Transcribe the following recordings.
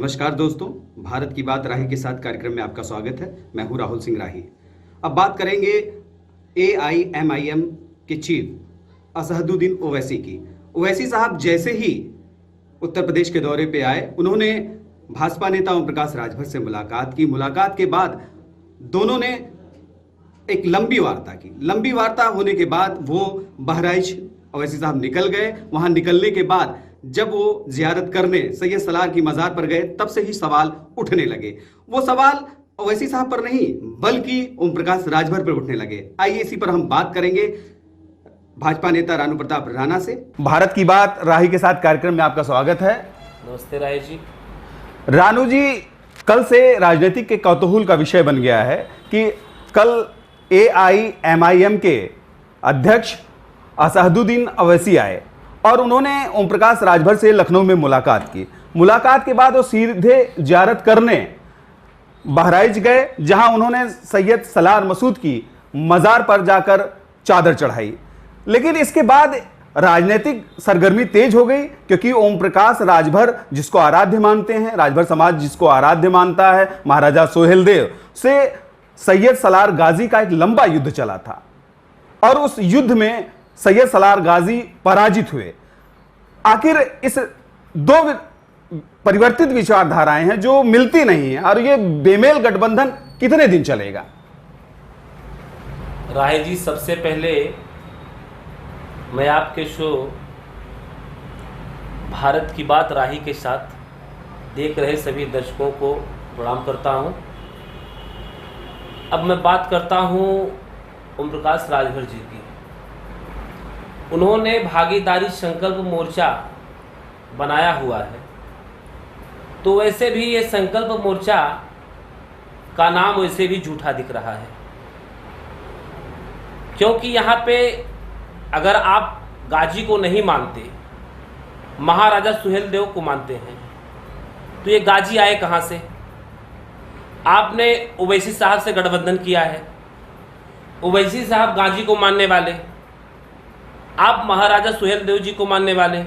नमस्कार दोस्तों, भारत की बात राही के साथ कार्यक्रम में आपका स्वागत है। मैं हूं राहुल सिंह राही। अब बात करेंगे AIMIM के चीफ असहदुद्दीन ओवैसी की। ओवैसी साहब जैसे ही उत्तर प्रदेश के दौरे पे आए, उन्होंने भाजपा नेता ओम प्रकाश राजभर से मुलाकात की। मुलाकात के बाद दोनों ने एक लंबी वार्ता की। लंबी वार्ता होने के बाद वो बहराइच ओवैसी साहब निकल गए। वहां निकलने के बाद जब वो जियारत करने सैयद सलार की मजार पर गए, तब से ही सवाल उठने लगे। वो सवाल ओवैसी साहब पर नहीं बल्कि ओम प्रकाश राजभर पर उठने लगे। आइए इसी पर हम बात करेंगे भाजपा नेता रानू प्रताप राणा से। भारत की बात राही के साथ कार्यक्रम में आपका स्वागत है। नमस्ते राय जी। रानू जी, कल से राजनीतिक के कौतूहल का विषय बन गया है कि कल AIMIM के अध्यक्ष असहदुद्दीन ओवैसी आए और उन्होंने ओम प्रकाश राजभर से लखनऊ में मुलाकात की। मुलाकात के बाद वो सीधे जियारत करने बहराइच गए, जहां उन्होंने सैयद सलार मसूद की मजार पर जाकर चादर चढ़ाई। लेकिन इसके बाद राजनीतिक सरगर्मी तेज हो गई, क्योंकि ओम प्रकाश राजभर जिसको आराध्य मानते हैं, राजभर समाज जिसको आराध्य मानता है, महाराजा सोहेलदेव से सैयद सलार गाजी का एक लंबा युद्ध चला था और उस युद्ध में सैयद सलार गाजी पराजित हुए। आखिर इस दो परिवर्तित विचारधाराएं हैं जो मिलती नहीं है, और ये बेमेल गठबंधन कितने दिन चलेगा? राय जी, सबसे पहले मैं आपके शो भारत की बात राही के साथ देख रहे सभी दर्शकों को प्रणाम करता हूं। अब मैं बात करता हूं ओम प्रकाश राजभर जी की। उन्होंने भागीदारी संकल्प मोर्चा बनाया हुआ है, तो वैसे भी ये संकल्प मोर्चा का नाम वैसे भी झूठा दिख रहा है, क्योंकि यहाँ पे अगर आप गाजी को नहीं मानते, महाराजा सुहेलदेव को मानते हैं, तो ये गाजी आए कहाँ से? आपने ओवैसी साहब से गठबंधन किया है, ओवैसी साहब गाजी को मानने वाले, आप महाराजा सुहेलदेव जी को मानने वाले।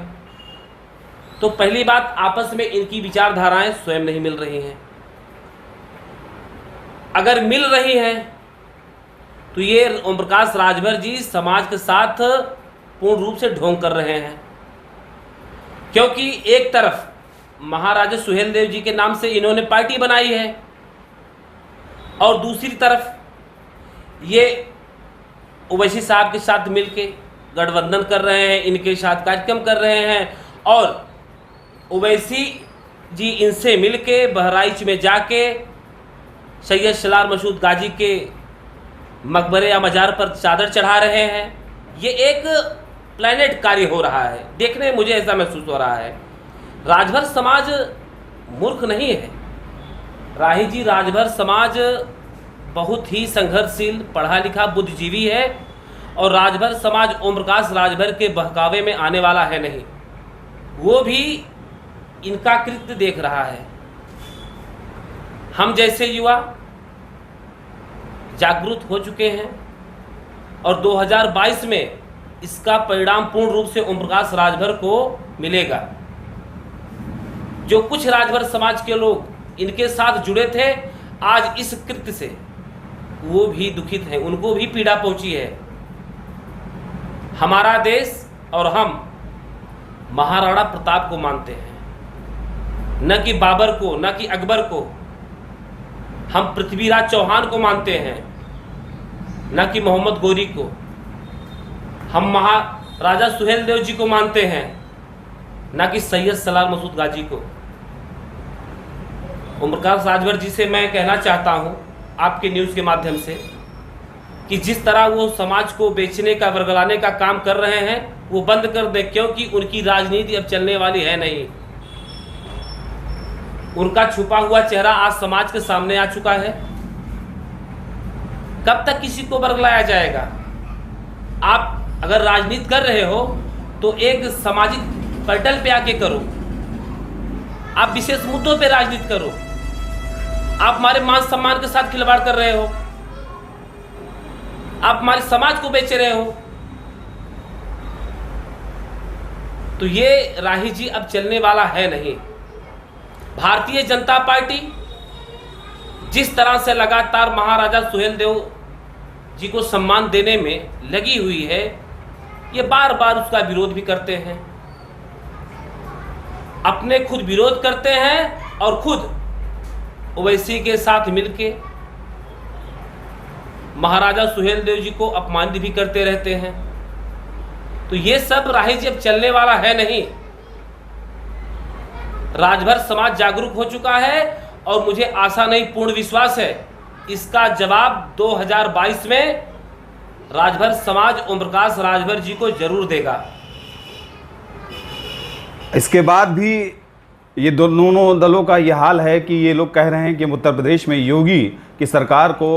तो पहली बात, आपस में इनकी विचारधाराएं स्वयं नहीं मिल रही हैं। अगर मिल रही हैं तो ये ओम प्रकाश राजभर जी समाज के साथ पूर्ण रूप से ढोंग कर रहे हैं, क्योंकि एक तरफ महाराजा सुहेलदेव जी के नाम से इन्होंने पार्टी बनाई है और दूसरी तरफ ये ओवैसी साहब के साथ मिलके गठबंधन कर रहे हैं, इनके साथ कार्यक्रम कर रहे हैं, और ओवैसी जी इनसे मिलके बहराइच में जाके सैयद सलार मसूद गाजी के मकबरे या मजार पर चादर चढ़ा रहे हैं। ये एक प्लैनेट कार्य हो रहा है, देखने में मुझे ऐसा महसूस हो रहा है। राजभर समाज मूर्ख नहीं है राही जी, राजभर समाज बहुत ही संघर्षशील, पढ़ा लिखा, बुद्धिजीवी है, और राजभर समाज ओम प्रकाश राजभर के बहकावे में आने वाला है नहीं। वो भी इनका कृत्य देख रहा है। हम जैसे युवा जागरूक हो चुके हैं और 2022 में इसका परिणाम पूर्ण रूप से ओम प्रकाश राजभर को मिलेगा। जो कुछ राजभर समाज के लोग इनके साथ जुड़े थे, आज इस कृत्य से वो भी दुखित हैं, उनको भी पीड़ा पहुंची है। हमारा देश और हम महाराणा प्रताप को मानते हैं, न कि बाबर को, न कि अकबर को। हम पृथ्वीराज चौहान को मानते हैं, न कि मोहम्मद गोरी को। हम महाराजा सुहेलदेव जी को मानते हैं, न कि सैयद सलार मसूद गाजी को। ओम प्रकाश राजभर जी से मैं कहना चाहता हूं आपके न्यूज़ के माध्यम से कि जिस तरह वो समाज को बेचने का, वर्गलाने का काम कर रहे हैं, वो बंद कर दे, क्योंकि उनकी राजनीति अब चलने वाली है नहीं। उनका छुपा हुआ चेहरा आज समाज के सामने आ चुका है। कब तक किसी को वर्गलाया जाएगा? आप अगर राजनीति कर रहे हो तो एक सामाजिक पटल पे आके करो, आप विशेष मुद्दों पे राजनीति करो। आप हमारे मान सम्मान के साथ खिलवाड़ कर रहे हो, आप हमारे समाज को बेच रहे हो। तो ये राही जी अब चलने वाला है नहीं। भारतीय जनता पार्टी जिस तरह से लगातार महाराजा सुहेलदेव जी को सम्मान देने में लगी हुई है, ये बार बार उसका विरोध भी करते हैं, अपने खुद विरोध करते हैं और खुद ओवैसी के साथ मिलके महाराजा सुहेलदेव जी को अपमानित भी करते रहते हैं। तो ये सब राही जी अब चलने वाला है नहीं। राजभर समाज जागरूक हो चुका है और मुझे आशा नहीं, पूर्ण विश्वास है इसका जवाब 2022 में राजभर समाज ओम प्रकाश राजभर जी को जरूर देगा। इसके बाद भी ये दोनों दलों का ये हाल है कि ये लोग कह रहे हैं कि उत्तर प्रदेश में योगी की सरकार को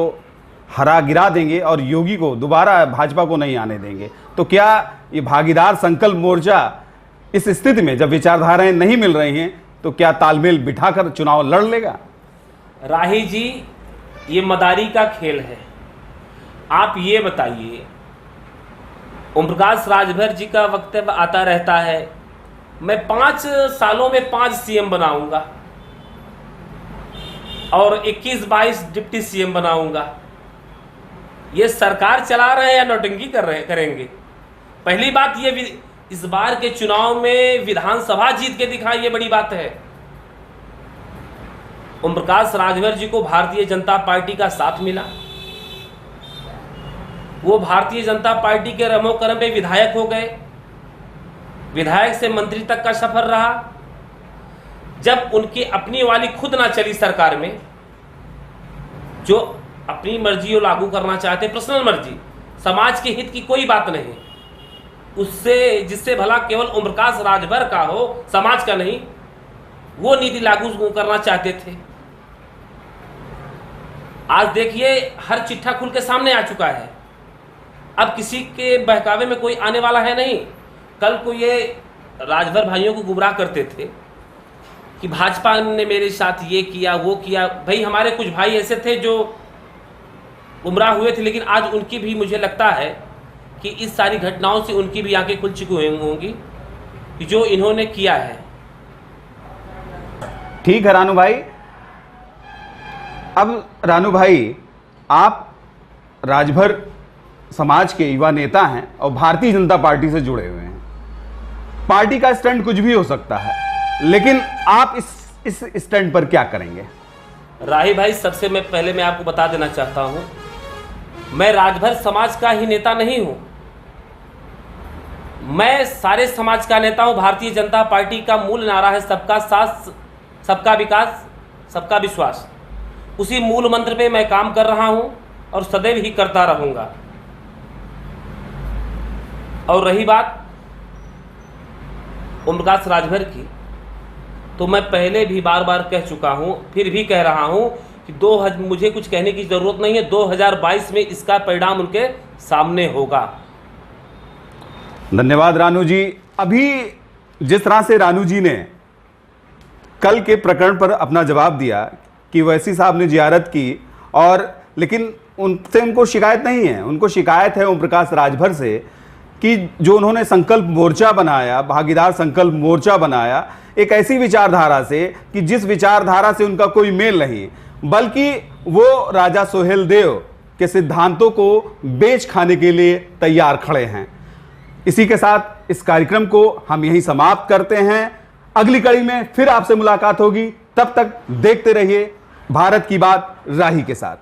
हरा गिरा देंगे और योगी को दोबारा भाजपा को नहीं आने देंगे। तो क्या ये भागीदार संकल्प मोर्चा इस स्थिति में जब विचारधाराएं नहीं मिल रही हैं तो क्या तालमेल बिठाकर चुनाव लड़ लेगा? राही जी, ये मदारी का खेल है। आप ये बताइए, ओम प्रकाश राजभर जी का वक्तव्य आता रहता है, मैं 5 सालों में 5 सीएम बनाऊंगा और 21-22 डिप्टी सीएम बनाऊंगा। ये सरकार चला रहे हैं या नौटंकी करेंगे? पहली बात, ये इस बार के चुनाव में विधानसभा जीत के दिखाई, ये बड़ी बात है। ओम प्रकाश राजभर जी को भारतीय जनता पार्टी का साथ मिला, वो भारतीय जनता पार्टी के रमो करम पे विधायक हो गए, विधायक से मंत्री तक का सफर रहा। जब उनकी अपनी वाली खुद ना चली सरकार में, जो अपनी मर्जी को लागू करना चाहते, पर्सनल मर्जी, समाज के हित की कोई बात नहीं, उससे जिससे भला केवल ओम प्रकाश राजभर का हो, समाज का नहीं, वो नीति लागू करना चाहते थे। आज देखिए हर चिट्ठा खुल के सामने आ चुका है। अब किसी के बहकावे में कोई आने वाला है नहीं। कल को ये राजभर भाइयों को गुमराह करते थे कि भाजपा ने मेरे साथ ये किया वो किया। भाई, हमारे कुछ भाई ऐसे थे जो गुमराह हुए थे, लेकिन आज उनकी भी, मुझे लगता है कि इस सारी घटनाओं से उनकी भी आंखें खुल चुकी होंगी कि जो इन्होंने किया है। ठीक है रानू भाई। अब रानू भाई, आप राजभर समाज के युवा नेता हैं और भारतीय जनता पार्टी से जुड़े हुए हैं। पार्टी का स्टैंड कुछ भी हो सकता है, लेकिन आप इस स्टैंड पर क्या करेंगे? राही भाई, सबसे पहले मैं आपको बता देना चाहता हूं, मैं राजभर समाज का ही नेता नहीं हूं, मैं सारे समाज का नेता हूं। भारतीय जनता पार्टी का मूल नारा है सबका साथ, सबका विकास, सबका विश्वास। उसी मूल मंत्र पे मैं काम कर रहा हूं और सदैव ही करता रहूंगा। और रही बात ओम प्रकाश राजभर की, तो मैं पहले भी बार बार कह चुका हूं, फिर भी कह रहा हूं कि मुझे कुछ कहने की जरूरत नहीं है। 2022 में इसका परिणाम उनके सामने होगा। धन्यवाद रानू जी। अभी जिस तरह से रानू जी ने कल के प्रकरण पर अपना जवाब दिया कि ओवैसी साहब ने जियारत की, और लेकिन उनको शिकायत नहीं है, उनको शिकायत है ओम प्रकाश राजभर से कि जो उन्होंने संकल्प मोर्चा बनाया, भागीदार संकल्प मोर्चा बनाया, एक ऐसी विचारधारा से कि जिस विचारधारा से उनका कोई मेल नहीं, बल्कि वो राजा सुहेलदेव के सिद्धांतों को बेच खाने के लिए तैयार खड़े हैं। इसी के साथ इस कार्यक्रम को हम यहीं समाप्त करते हैं। अगली कड़ी में फिर आपसे मुलाकात होगी। तब तक देखते रहिए भारत की बात राही के साथ।